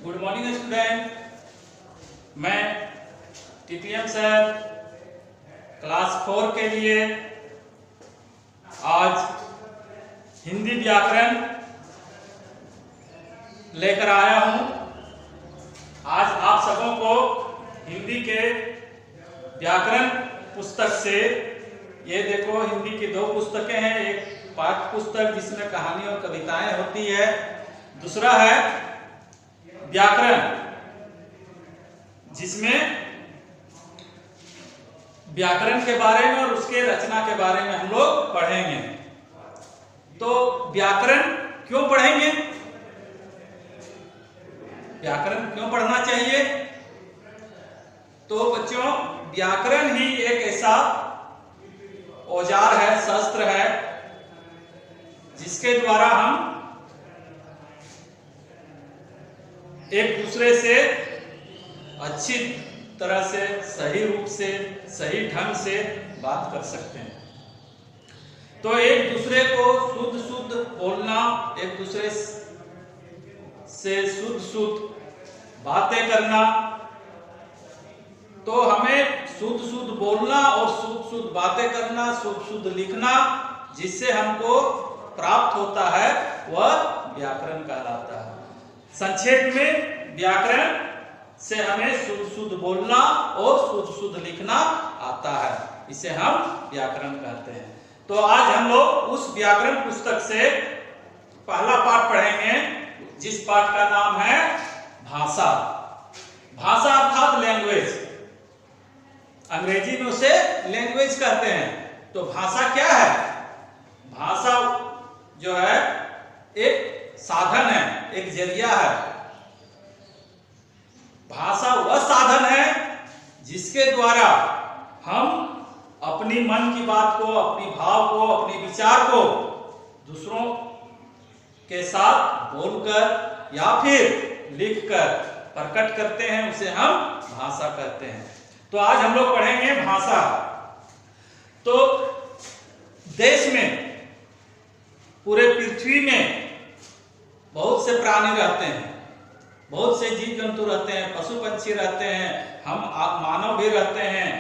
Good morning student. मैं TTM sir class 4 के लिए आज हिंदी व्याकरण लेकर आया हूं। आज आप सबों को हिंदी के व्याकरण पुस्तक से, ये देखो हिंदी की दो पुस्तकें हैं, एक पाठ्य पुस्तक जिसमें कहानी और कविताएं होती है, दूसरा है व्याकरण जिसमें व्याकरण के बारे में और उसके रचना के बारे में हम लोग पढ़ेंगे। तो व्याकरण क्यों पढ़ेंगे, व्याकरण क्यों पढ़ना चाहिए? तो बच्चों, व्याकरण ही एक ऐसा औजार है, शस्त्र है, जिसके द्वारा हम एक दूसरे से अच्छी तरह से, सही रूप से, सही ढंग से बात कर सकते हैं। तो एक दूसरे को शुद्ध बोलना, एक दूसरे से शुद्ध बातें करना, तो हमें शुद्ध बोलना और शुद्ध बातें करना, शुद्ध लिखना, जिससे हमको प्राप्त होता है वह व्याकरण कहलाता है। संक्षेप में व्याकरण से हमें शुद्ध बोलना और शुद्ध लिखना आता है, इसे हम व्याकरण कहते हैं। तो आज हम लोग उस व्याकरण पुस्तक से पहला पाठ पढ़ेंगे, जिस पाठ का नाम है भाषा। भाषा अर्थात लैंग्वेज, अंग्रेजी में उसे लैंग्वेज कहते हैं। तो भाषा क्या है? भाषा जो है एक साधन है, एक जरिया है। भाषा वह साधन है जिसके द्वारा हम अपनी मन की बात को, अपनी भाव को, अपने विचार को दूसरों के साथ बोलकर या फिर लिखकर प्रकट करते हैं, उसे हम भाषा कहते हैं। तो आज हम लोग पढ़ेंगे भाषा। तो देश में, पूरे पृथ्वी में बहुत से प्राणी रहते हैं, बहुत से जीव जंतु रहते हैं, पशु पंछी रहते हैं, हम मानव भी रहते हैं।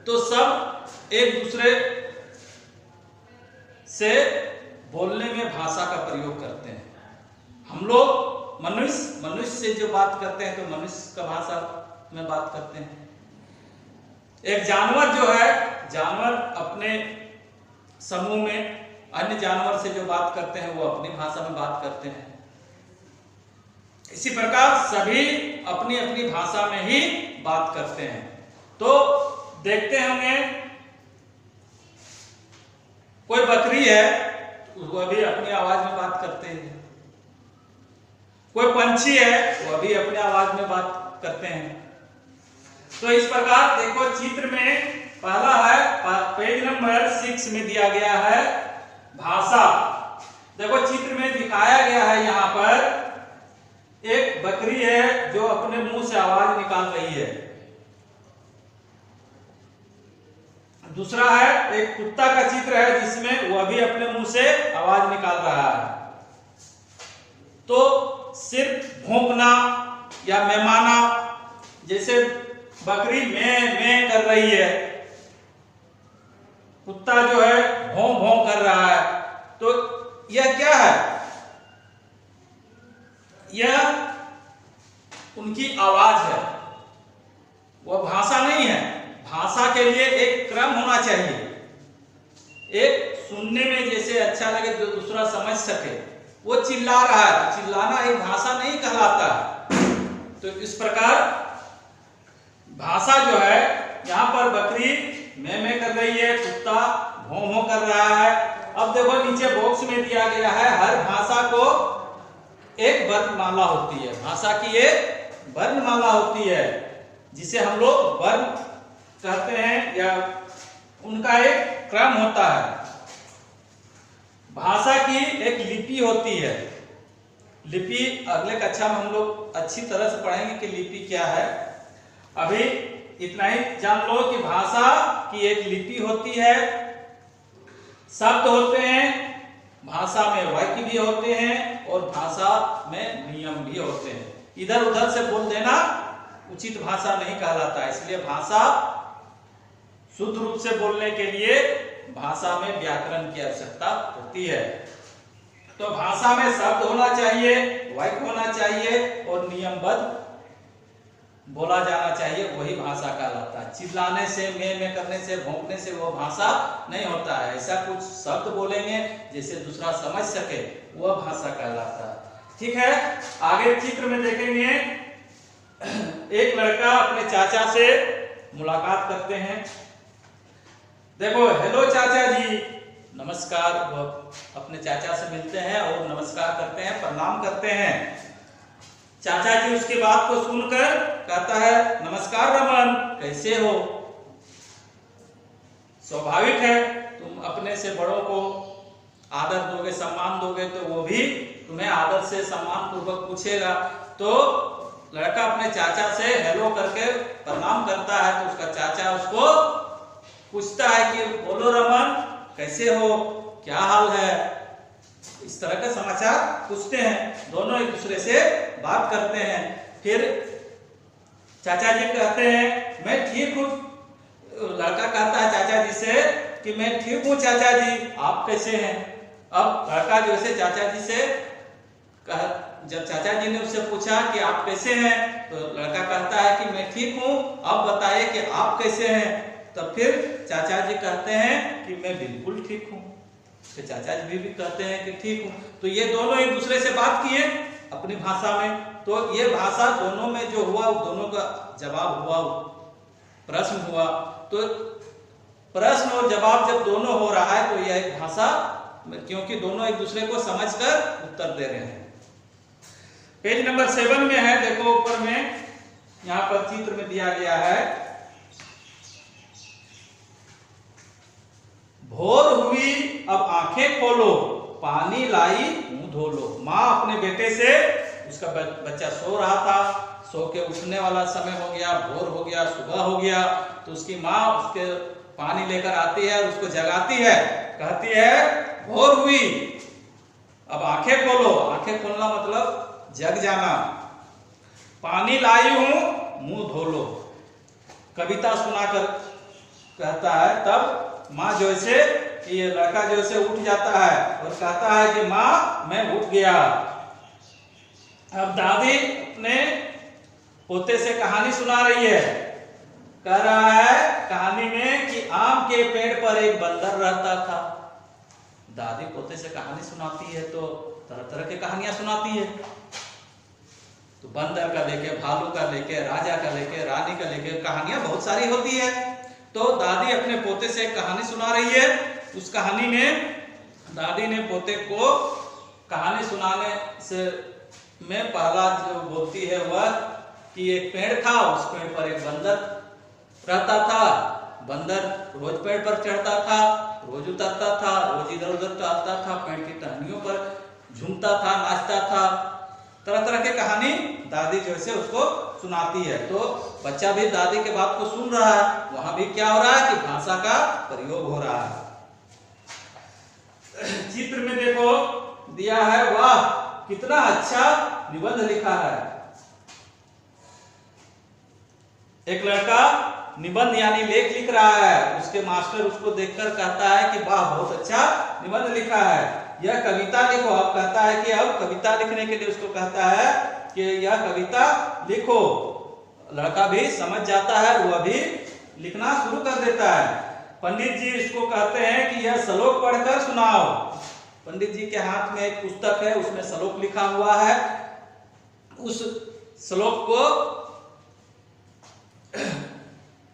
तो सब एक दूसरे से बोलने में भाषा का प्रयोग करते हैं। हम लोग मनुष्य से जो बात करते हैं तो मनुष्य का भाषा में बात करते हैं। एक जानवर जो है, जानवर अपने समूह में अन्य जानवर से जो बात करते हैं वो अपनी भाषा में बात करते हैं। इसी प्रकार सभी अपनी अपनी भाषा में ही बात करते हैं। तो देखते होंगे, कोई बकरी है वह भी अपनी आवाज में बात करते हैं, कोई पंछी है वह भी अपनी आवाज में बात करते हैं। तो इस प्रकार देखो, चित्र में पहला है, पेज नंबर 6 में दिया गया है भाषा। देखो चित्र में दिखाया गया है, यहाँ पर एक बकरी है जो अपने मुंह से आवाज निकाल रही है। दूसरा है एक कुत्ता का चित्र है जिसमें वह भी अपने मुंह से आवाज निकाल रहा है। तो सिर्फ भौंकना या मेहमाना, जैसे बकरी में कर रही है, कुत्ता जो है भौं भौं कर रहा है, तो यह क्या है? यह उनकी आवाज है, वह भाषा नहीं है। भाषा के लिए एक क्रम होना चाहिए, एक सुनने में जैसे अच्छा लगे, जो दूसरा समझ सके। वो चिल्ला रहा है तो चिल्लाना एक भाषा नहीं कहलाता। तो इस प्रकार भाषा जो है, यहाँ पर बकरी में कर रही है, कुत्ता भौं भौं कर रहा है। अब देखो नीचे बॉक्स में दिया गया है, हर भाषा को एक वर्णमाला होती है, भाषा की एक वर्णमाला होती है, जिसे हम लोग वर्ण कहते हैं, या उनका एक क्रम होता है। भाषा की एक लिपि होती है। लिपि अगले कक्षा में हम लोग अच्छी तरह से पढ़ेंगे कि लिपि क्या है। अभी इतना ही जान लो कि भाषा की एक लिपि होती है, शब्द होते हैं, भाषा में वाक्य भी होते हैं और भाषा में नियम भी होते हैं। इधर उधर से बोल देना उचित भाषा नहीं कहलाता। इसलिए भाषा शुद्ध रूप से बोलने के लिए भाषा में व्याकरण की आवश्यकता होती है। तो भाषा में शब्द होना चाहिए, वाक्य होना चाहिए और नियमबद्ध बोला जाना चाहिए, वही भाषा कहलाता है। चिल्लाने से, में करने से, भौंकने से वो भाषा नहीं होता है। ऐसा कुछ शब्द बोलेंगे जिसे दूसरा समझ सके, वह भाषा कहलाता है। ठीक है, आगे चित्र में देखेंगे एक लड़का अपने चाचा से मुलाकात करते हैं। देखो, हेलो चाचा जी, नमस्कार। वो अपने चाचा से मिलते हैं और नमस्कार करते हैं, प्रणाम करते हैं। चाचा जी उसकी बात को सुनकर कहता है, नमस्कार रमन, कैसे हो? स्वाभाविक है, तुम अपने से बड़ों को आदर दोगे, सम्मान दोगे, तो वो भी तुम्हें आदर से सम्मान पूर्वक पूछेगा। तो लड़का अपने चाचा से हेलो करके प्रणाम करता है, तो उसका चाचा उसको पूछता है कि बोलो रमन, कैसे हो, क्या हाल है? इस तरह का समाचार पूछते हैं। दोनों एक दूसरे से बात करते हैं। फिर चाचा जी कहते हैं, मैं ठीक हूँ। लड़का कहता है चाचा जी से कि मैं ठीक हूँ चाचा जी, आप कैसे हैं? अब लड़का जो है चाचा जी से जब चाचा जी ने उससे पूछा कि आप कैसे हैं, तो लड़का कहता है कि मैं ठीक हूँ, अब बताइए कि आप कैसे हैं? तब फिर चाचा जी कहते हैं कि मैं बिल्कुल ठीक हूँ। तो चाचा जी भी कहते हैं कि ठीक हूँ। तो ये दोनों एक दूसरे से बात किए अपनी भाषा में। तो ये भाषा दोनों में जो हुआ, दोनों का जवाब हुआ, प्रश्न हुआ। तो प्रश्न और जवाब जब दोनों हो रहा है तो यह एक भाषा, क्योंकि दोनों एक दूसरे को समझकर उत्तर दे रहे हैं। पेज नंबर 7 में है, देखो ऊपर में यहाँ पर चित्र में दिया गया है, भोर हुई अब आंखें खोलो, पानी लाई मुंह धो लो। माँ अपने बेटे से, उसका बच्चा सो रहा था, सो के उठने वाला समय हो गया, भोर हो गया, सुबह हो गया, तो उसकी माँ उसके पानी लेकर आती है और उसको जगाती है, कहती है भोर हुई अब आंखें खोलो। आंखें खोलना मतलब जग जाना। पानी लाई हूं, मुंह धो लो। कविता सुनाकर कहता है। तब माँ जो से, ये लड़का जो से उठ जाता है और कहता है कि माँ मैं उठ गया। अब दादी अपने पोते से कहानी सुना रही है। कह रहा है कहानी में कि आम के पेड़ पर एक बंदर रहता था। दादी पोते से कहानी सुनाती है तो तरह तरह की कहानियां सुनाती है। तो बंदर का लेके, भालू का लेके, राजा का लेके, रानी का लेके कहानियां बहुत सारी होती है। तो दादी अपने पोते से एक कहानी सुना रही है। उस कहानी में दादी ने पोते को कहानी सुनाने से में पहला जो बोलती है वह कि एक पेड़ था, उस पेड़ पर एक बंदर रहता था। बंदर रोज पेड़ पर चढ़ता था, रोज उतरता था, रोज इधर उधर टहलता था, पेड़ की टहनियों पर झूमता था, नाचता था। तरह तरह की कहानी दादी जो है उसको सुनाती है। तो बच्चा भी दादी के बात को सुन रहा है। वहां भी क्या हो रहा है कि भाषा का प्रयोग हो रहा है। चित्र में देखो दिया है, वाह कितना अच्छा निबंध लिखा है। एक लड़का निबंध यानी लेख लिख रहा है। उसके मास्टर उसको देखकर कहता है कि वाह बहुत अच्छा निबंध लिखा है, यह कविता लिखो। अब कहता है कि अब कविता लिखने के लिए उसको कहता है कि यह कविता लिखो। लड़का भी समझ जाता है, वह भी लिखना शुरू कर देता है। पंडित जी इसको कहते हैं कि यह श्लोक पढ़कर सुनाओ। पंडित जी के हाथ में एक पुस्तक है, उसमें श्लोक लिखा हुआ है। उस श्लोक को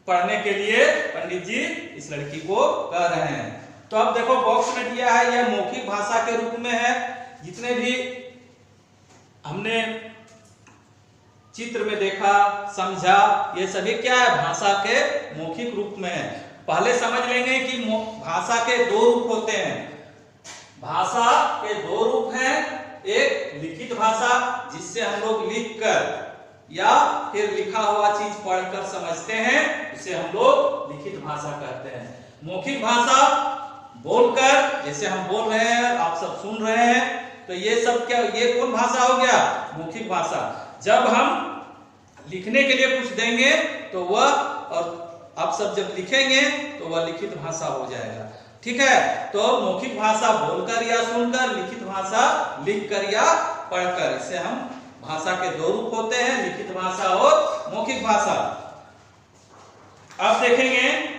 पढ़ने के लिए पंडित जी इस लड़की को कह रहे हैं। तो अब देखो बॉक्स में दिया है, यह मौखिक भाषा के रूप में है। जितने भी हमने चित्र में देखा, समझा, ये सभी क्या है, भाषा के मौखिक रूप में है। पहले समझ लेंगे कि भाषा के दो रूप होते हैं। भाषा के दो रूप हैं, एक लिखित भाषा जिससे हम लोग लिखकर या फिर लिखा हुआ चीज पढ़कर समझते हैं, उसे हम लोग लिखित भाषा कहते हैं। मौखिक भाषा बोलकर, जैसे हम बोल रहे हैं, आप सब सुन रहे हैं, तो ये सब क्या, ये कौन भाषा हो गया? मौखिक भाषा। जब हम लिखने के लिए कुछ देंगे तो वह, और आप सब जब लिखेंगे तो वह लिखित भाषा हो जाएगा। ठीक है, तो मौखिक भाषा बोलकर या सुनकर, लिखित भाषा लिखकर या पढ़कर। इसे हम भाषा के दो रूप होते हैं, लिखित भाषा और मौखिक भाषा। अब देखेंगे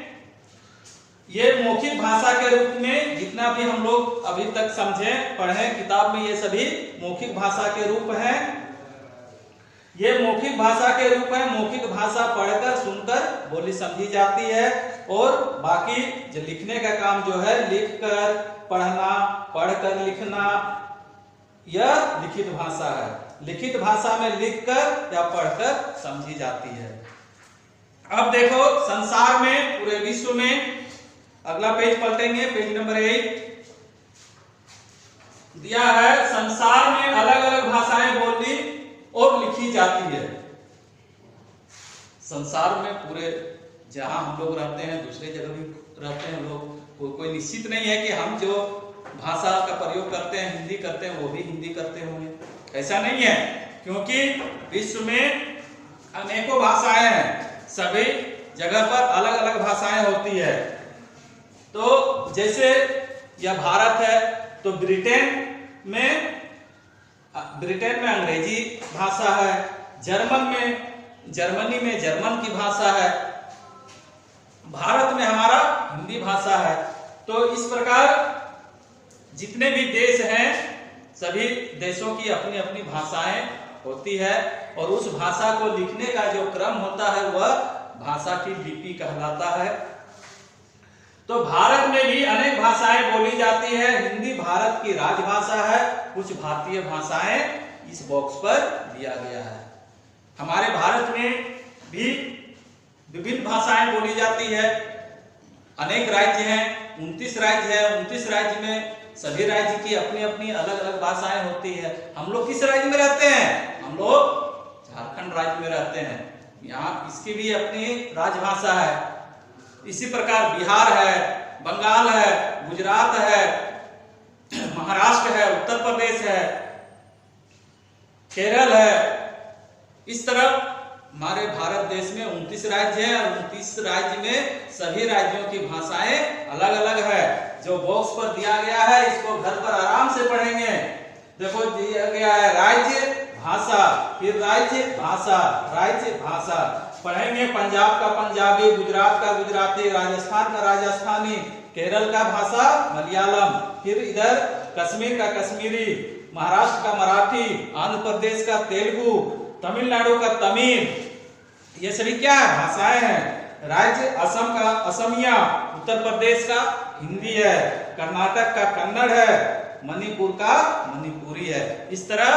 ये मौखिक भाषा के रूप में जितना भी हम लोग अभी तक समझे पढ़े किताब में, ये सभी मौखिक भाषा के रूप हैं। ये मौखिक भाषा के रूप है। मौखिक भाषा पढ़कर सुनकर बोली समझी जाती है, और बाकी जो लिखने का काम जो है, लिखकर पढ़ना, पढ़कर लिखना, यह लिखित भाषा है। लिखित भाषा में लिखकर या पढ़कर समझी जाती है। अब देखो संसार में, पूरे विश्व में, अगला पेज पलटेंगे, पेज नंबर 8 दिया है, संसार में अलग अलग भाषाएं बोली और लिखी जाती है। संसार में पूरे जहां हम लोग रहते हैं, दूसरे जगह भी रहते हैं लोग, कोई निश्चित नहीं है कि हम जो भाषा का प्रयोग करते हैं, हिंदी करते हैं, वो भी हिंदी करते होंगे, ऐसा नहीं है, क्योंकि विश्व में अनेकों भाषाएं हैं। सभी जगह पर अलग अलग भाषाएं होती है। तो जैसे यह भारत है, तो ब्रिटेन में अंग्रेजी भाषा है, जर्मनी में जर्मन की भाषा है, भारत में हमारा हिंदी भाषा है। तो इस प्रकार जितने भी देश हैं, सभी देशों की अपनी अपनी भाषाएं होती है, और उस भाषा को लिखने का जो क्रम होता है वह भाषा की लिपि कहलाता है। तो भारत में भी अनेक भाषाएं बोली जाती है। हिंदी भारत की राजभाषा है। कुछ भारतीय भाषाएं इस बॉक्स पर दिया गया है। हमारे भारत में भी विभिन्न भाषाएं बोली जाती है। अनेक राज्य हैं, 29 राज्य है। 29 राज्य में सभी राज्य की अपनी अपनी अलग अलग भाषाएं होती है। हम लोग किस राज्य में रहते हैं? हम लोग झारखंड राज्य में रहते हैं। यहाँ इसकी भी अपनी राजभाषा है। इसी प्रकार बिहार है, बंगाल है, गुजरात है, महाराष्ट्र है, उत्तर प्रदेश है, केरल है। इस तरह हमारे भारत देश में 29 राज्य हैं, और 29 राज्य में सभी राज्यों की भाषाएं अलग अलग है। जो बॉक्स पर दिया गया है, इसको घर पर आराम से पढ़ेंगे। देखो दिया गया है राज्य भाषा, फिर राज्य भाषा, राज्य भाषा पढ़ेंगे। पंजाब का पंजाबी, गुजरात का गुजराती, राजस्थान का राजस्थानी, केरल का भाषा मलयालम, फिर इधर कश्मीर का कश्मीरी, महाराष्ट्र का मराठी, आंध्र प्रदेश का तेलुगु, तमिलनाडु का तमिल। ये सभी क्या है? भाषाएं हैं। राज्य असम का असमिया, उत्तर प्रदेश का हिंदी है, कर्नाटक का कन्नड़ है, मणिपुर का मणिपुरी है। इस तरह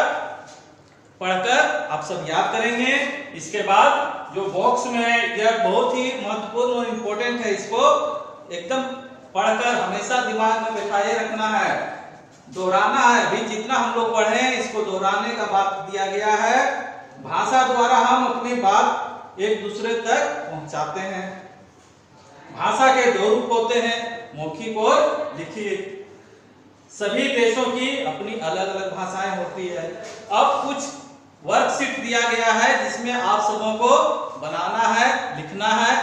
पढ़कर आप सब याद करेंगे। इसके बाद जो बॉक्स में है, यह बहुत ही महत्वपूर्ण और इम्पोर्टेंट है। इसको एकदम पढ़कर हमेशा दिमाग में बैठाए रखना है, दोहराना है। अभी जितना हम लोग पढ़े हैं, इसको दोहराने का बात दिया गया है। भाषा द्वारा हम अपनी बात एक दूसरे तक पहुंचाते हैं। भाषा के दो रूप होते हैं, मौखिक और लिखित। सभी देशों की अपनी अलग अलग भाषाएं होती है। अब कुछ वर्कशीट दिया गया है, जिसमें आप सबों को बनाना है, लिखना है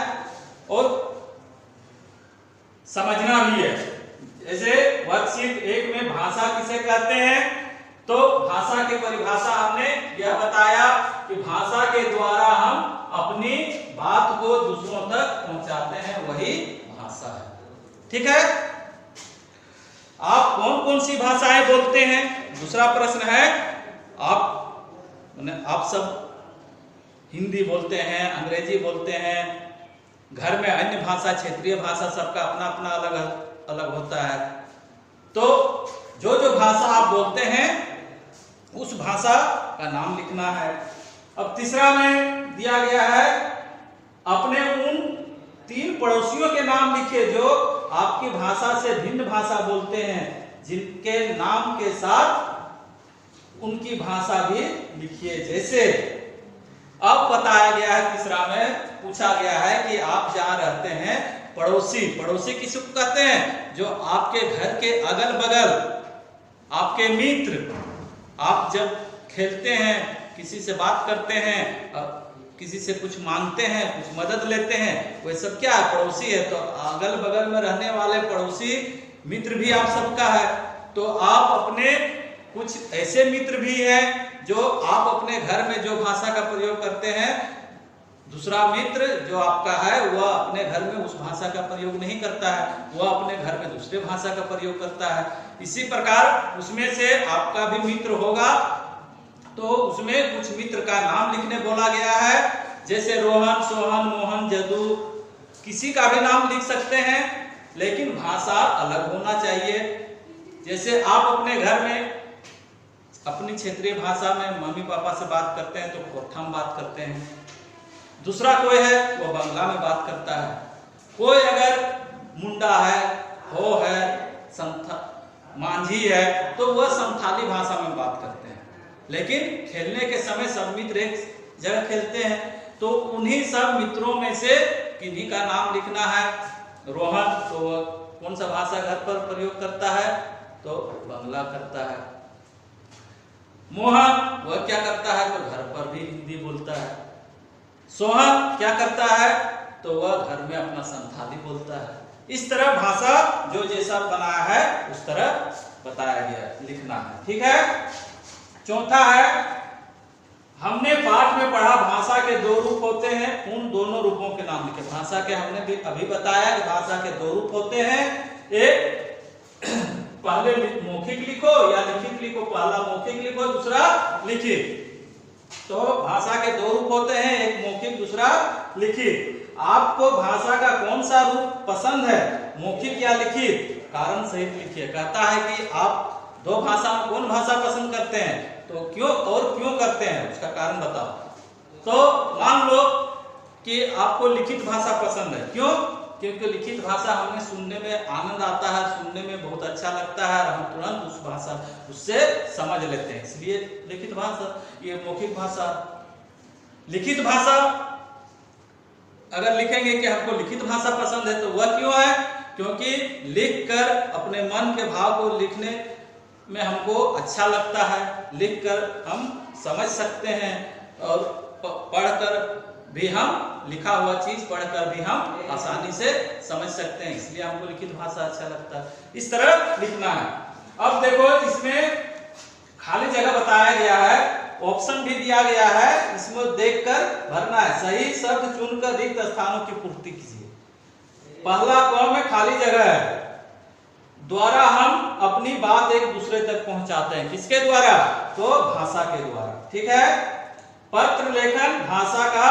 और समझना भी है। जैसे वर्कशीट 1 में भाषा किसे कहते हैं, तो भाषा की परिभाषा हमने यह बताया कि भाषा के द्वारा हम अपनी बात को दूसरों तक पहुंचाते हैं, वही भाषा है। ठीक है, आप कौन कौन सी भाषाएं बोलते हैं? दूसरा प्रश्न है, आप सब हिंदी बोलते हैं, अंग्रेजी बोलते हैं, घर में अन्य भाषा, क्षेत्रीय भाषा, सबका अपना अपना अलग अलग होता है। तो जो जो भाषा आप बोलते हैं, उस भाषा का नाम लिखना है। अब तीसरा में दिया गया है, अपने उन 3 पड़ोसियों के नाम लिखिए जो आपकी भाषा से भिन्न भाषा बोलते हैं, जिनके नाम के साथ उनकी भाषा भी लिखिए। जैसे अब बताया गया है, तीसरा में पूछा गया है कि आप जहां रहते हैं, पड़ोसी किसको कहते हैं? जो आपके घर के अगल बगल, आपके मित्र, आप जब खेलते हैं, किसी से बात करते हैं, किसी से कुछ मांगते हैं, कुछ मदद लेते हैं, वह सब क्या है? पड़ोसी है। तो अगल बगल में रहने वाले पड़ोसी मित्र भी आप सबका है। तो आप अपने कुछ ऐसे मित्र भी हैं जो आप अपने घर में जो भाषा का प्रयोग करते हैं, दूसरा मित्र जो आपका है वह अपने घर में उस भाषा का प्रयोग नहीं करता है, वह अपने घर में दूसरे भाषा का प्रयोग करता है। इसी प्रकार उसमें से आपका भी मित्र होगा, तो उसमें कुछ मित्र का नाम लिखने बोला गया है, जैसे रोहन, सोहन, मोहन, जदू, किसी का भी नाम लिख सकते हैं, लेकिन भाषा अलग होना चाहिए। जैसे आप अपने घर में अपनी क्षेत्रीय भाषा में मम्मी पापा से बात करते हैं तो कोठा में बात करते हैं, दूसरा कोई है वो बंगला में बात करता है, कोई अगर मुंडा है, हो है, मांझी है, तो वह संथाली भाषा में बात करते हैं। लेकिन खेलने के समय सब मित्र एक जगह खेलते हैं, तो उन्हीं सब मित्रों में से किन्हीं का नाम लिखना है। रोहन तो वह कौन सा भाषा घर पर प्रयोग करता है? तो बंगला करता है। मोहन वह क्या करता है? तो घर पर भी हिंदी बोलता है। सोहन क्या करता है? तो वह घर में अपना संथाली बोलता है। इस तरह भाषा जो जैसा बनाया है उस तरह बताया गया, लिखना है। ठीक है। चौथा है, हमने पाठ में पढ़ा भाषा के दो रूप होते हैं, उन दोनों रूपों के नाम लिखे। भाषा के हमने भी अभी बताया कि भाषा के दो रूप होते हैं, एक पहले मौखिक लिखो या लिखित लिखो, पहला मौखिक लिखो, दूसरा लिखित। तो भाषा के दो रूप होते हैं, एक मौखिक, दूसरा लिखित। आपको भाषा का कौन सा रूप पसंद है, मौखिक या लिखित? कारण सहित लिखिए। कहता है कि आप दो भाषा में कौन भाषा पसंद करते हैं, तो क्यों और क्यों करते हैं, उसका कारण बताओ। तो मान लो कि आपको लिखित भाषा पसंद है, क्यों? क्योंकि लिखित भाषा हमें सुनने में आनंद आता है, सुनने में बहुत अच्छा लगता है और हम तुरंत उस भाषा उससे समझ लेते हैं, इसलिए लिखित भाषा। ये मौखिक भाषा। लिखित भाषा अगर लिखेंगे कि हमको लिखित भाषा पसंद है, तो वह क्यों है? क्योंकि लिखकर अपने मन के भाव को लिखने में हमको अच्छा लगता है, लिखकर हम समझ सकते हैं और पढ़कर भी हम लिखा हुआ चीज पढ़कर भी हम आसानी से समझ सकते हैं, इसलिए हमको लिखित भाषा अच्छा लगता है। इस तरह लिखना है। अब देखो इसमें खाली जगह बताया गया है, ऑप्शन भी दिया गया है, इसमें देखकर भरना है। सही शब्द चुनकर रिक्त स्थानों की पूर्ति कीजिए। पहला क में खाली जगह है, द्वारा हम अपनी बात एक दूसरे तक पहुंचाते हैं। किसके द्वारा? तो भाषा के द्वारा। ठीक है। पत्र लेखन भाषा का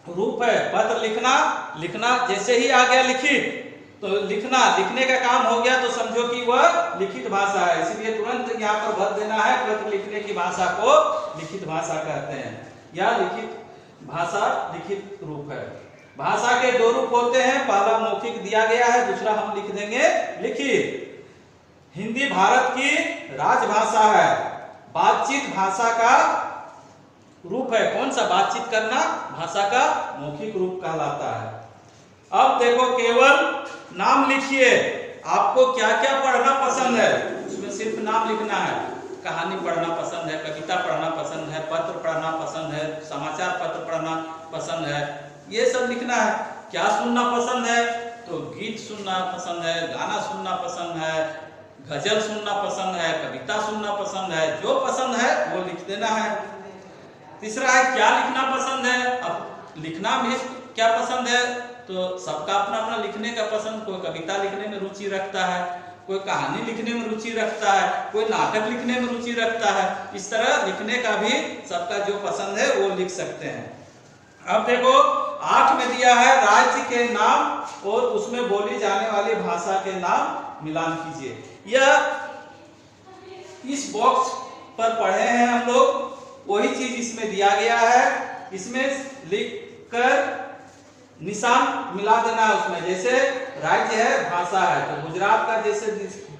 रूप है। पत्र लिखना, लिखना जैसे ही आ गया लिखित, तो लिखना, लिखने का काम हो गया तो समझो कि वह लिखित भाषा है, इसलिए तुरंत यहाँ पर भर देना है। पत्र लिखने की भाषा को लिखित भाषा कहते हैं, या लिखित भाषा लिखित रूप है। भाषा के दो रूप होते हैं, पहला मौखिक दिया गया है, दूसरा हम लिख देंगे लिखित। हिंदी भारत की राजभाषा है, बातचीत भाषा का रूप है। कौन सा? बातचीत करना भाषा का मौखिक रूप कहलाता है। अब देखो केवल नाम लिखिए, आपको क्या क्या पढ़ना पसंद है, उसमें सिर्फ नाम लिखना है। कहानी पढ़ना पसंद है, कविता पढ़ना पसंद है, पत्र पढ़ना पसंद है, समाचार पत्र पढ़ना पसंद है, ये सब लिखना है। क्या सुनना पसंद है? तो गीत सुनना पसंद है, गाना सुनना पसंद है, गजल सुनना पसंद है, कविता सुनना पसंद है, जो पसंद है वो लिख देना है। तीसरा है क्या लिखना पसंद है। अब लिखना में क्या पसंद है, तो सबका अपना अपना लिखने का पसंद। कोई कविता लिखने में रुचि रखता है, कोई कहानी लिखने में रुचि रखता है, कोई नाटक लिखने में रुचि रखता है। इस तरह लिखने का भी सबका जो पसंद है वो लिख सकते हैं। अब देखो 8 में दिया है राज्य के नाम और उसमें बोली जाने वाली भाषा के नाम मिलान कीजिए। यह इस बॉक्स पर पढ़े हैं हम लोग, वही चीज इसमें दिया गया है। इसमें लिखकर निशान मिला देना है उसमें। जैसे राज्य है, भाषा है, तो गुजरात का जैसे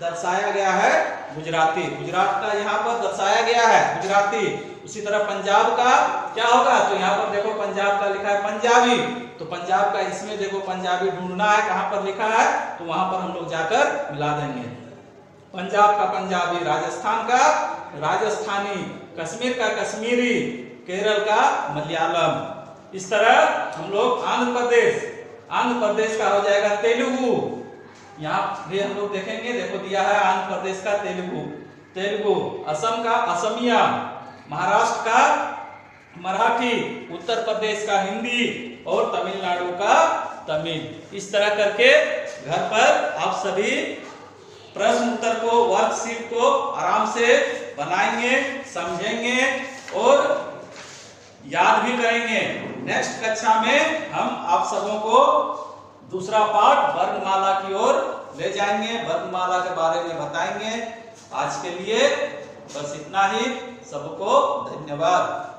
दर्शाया गया है गुजराती, गुजरात का यहाँ पर दर्शाया गया है गुजराती। उसी तरह पंजाब का क्या होगा, तो यहाँ पर देखो पंजाब का लिखा है पंजाबी, तो पंजाब का इसमें देखो पंजाबी ढूंढना है कहाँ पर लिखा है, तो वहां पर हम लोग जाकर मिला देंगे। पंजाब का पंजाबी, राजस्थान का राजस्थानी, कश्मीर का कश्मीरी, केरल का मलयालम। इस तरह हम लोग आंध्र प्रदेश का हो जाएगा तेलुगु। यहाँ भी हम लोग देखेंगे, देखो दिया है आंध्र प्रदेश का तेलुगु, असम का असमिया, महाराष्ट्र का मराठी, उत्तर प्रदेश का हिंदी और तमिलनाडु का तमिल। इस तरह करके घर पर आप सभी प्रश्न उत्तर को, वर्कशीट को आराम से बनाएंगे, समझेंगे और याद भी करेंगे। नेक्स्ट कक्षा में हम आप सबों को दूसरा पार्ट वर्णमाला की ओर ले जाएंगे, वर्णमाला के बारे में बताएंगे। आज के लिए बस इतना ही। सबको धन्यवाद।